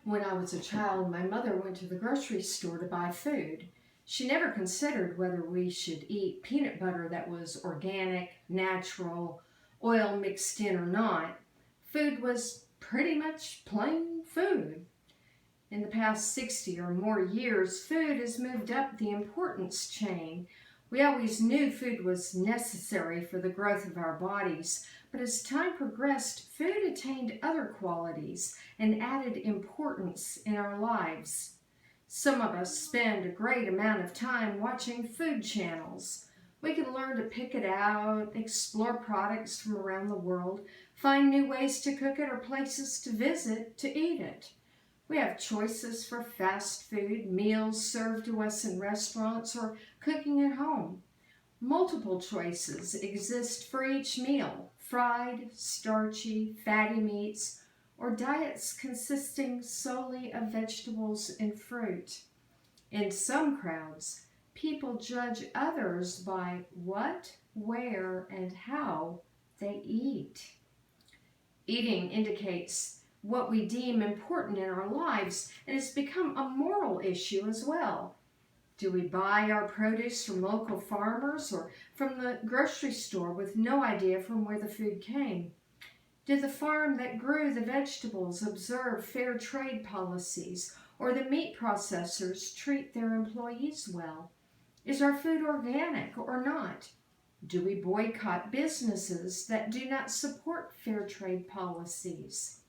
When I was a child, my mother went to the grocery store to buy food. She never considered whether we should eat peanut butter that was organic, natural, oil mixed in or not. Food was pretty much plain food. In the past 60 or more years, food has moved up the importance chain. We always knew food was necessary for the growth of our bodies, but as time progressed, food attained other qualities and added importance in our lives. Some of us spend a great amount of time watching food channels. We can learn to pick it out, explore products from around the world, find new ways to cook it or places to visit to eat it. We have choices for fast food, meals served to us in restaurants, or cooking at home. Multiple choices exist for each meal: fried, starchy, fatty meats, or diets consisting solely of vegetables and fruit. In some crowds, people judge others by what, where, and how they eat. Eating indicates what we deem important in our lives, and it's become a moral issue as well. Do we buy our produce from local farmers or from the grocery store with no idea from where the food came? Did the farm that grew the vegetables observe fair trade policies, or the meat processors treat their employees well? Is our food organic or not? Do we boycott businesses that do not support fair trade policies?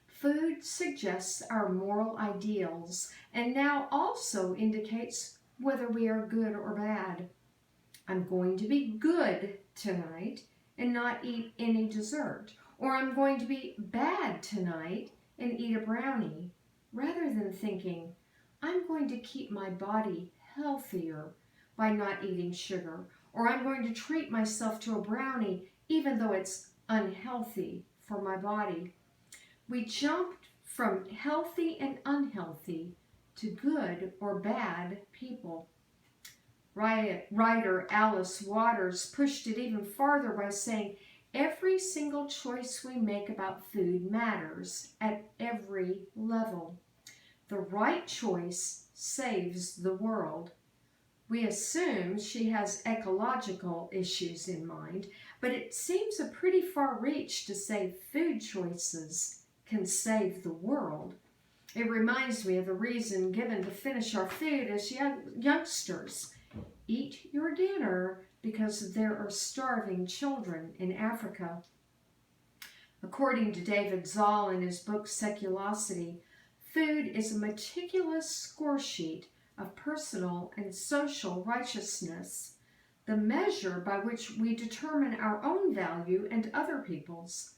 Food suggests our moral ideals and now also indicates whether we are good or bad. I'm going to be good tonight and not eat any dessert, or I'm going to be bad tonight and eat a brownie, rather than thinking, I'm going to keep my body healthier by not eating sugar, or I'm going to treat myself to a brownie even though it's unhealthy for my body. We jumped from healthy and unhealthy to good or bad people. Writer Alice Waters pushed it even farther by saying, every single choice we make about food matters at every level. The right choice saves the world. We assume she has ecological issues in mind, but it seems a pretty far reach to say food choices can save the world. It reminds me of the reason given to finish our food as youngsters. Eat your dinner because there are starving children in Africa. According to David Zoll in his book Seculosity, food is a meticulous score sheet of personal and social righteousness, the measure by which we determine our own value and other people's.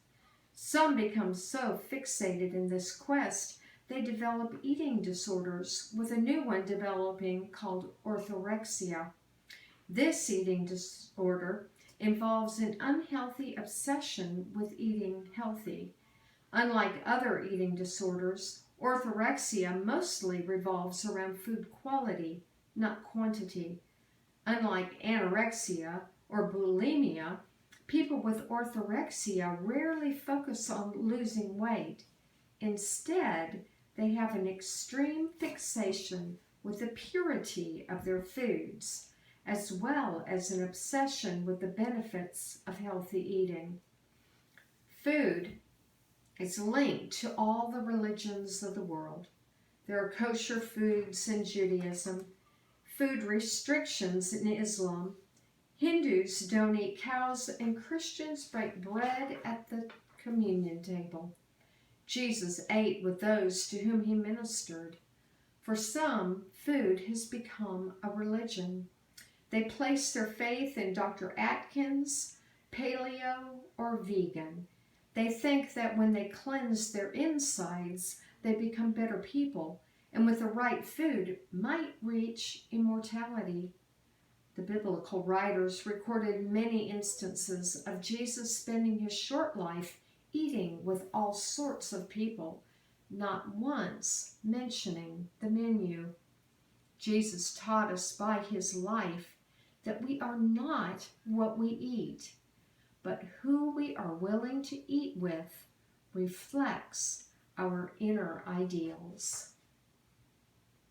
Some become so fixated in this quest, they develop eating disorders, with a new one developing called orthorexia. This eating disorder involves an unhealthy obsession with eating healthy. Unlike other eating disorders, orthorexia mostly revolves around food quality, not quantity. Unlike anorexia or bulimia, people with orthorexia rarely focus on losing weight. Instead, they have an extreme fixation with the purity of their foods, as well as an obsession with the benefits of healthy eating. Food is linked to all the religions of the world. There are kosher foods in Judaism, food restrictions in Islam. Hindus don't eat cows, and Christians break bread at the communion table. Jesus ate with those to whom he ministered. For some, food has become a religion. They place their faith in Dr. Atkins, paleo, or vegan. They think that when they cleanse their insides, they become better people, and with the right food might reach immortality. The biblical writers recorded many instances of Jesus spending his short life eating with all sorts of people, not once mentioning the menu. Jesus taught us by his life that we are not what we eat, but who we are willing to eat with reflects our inner ideals.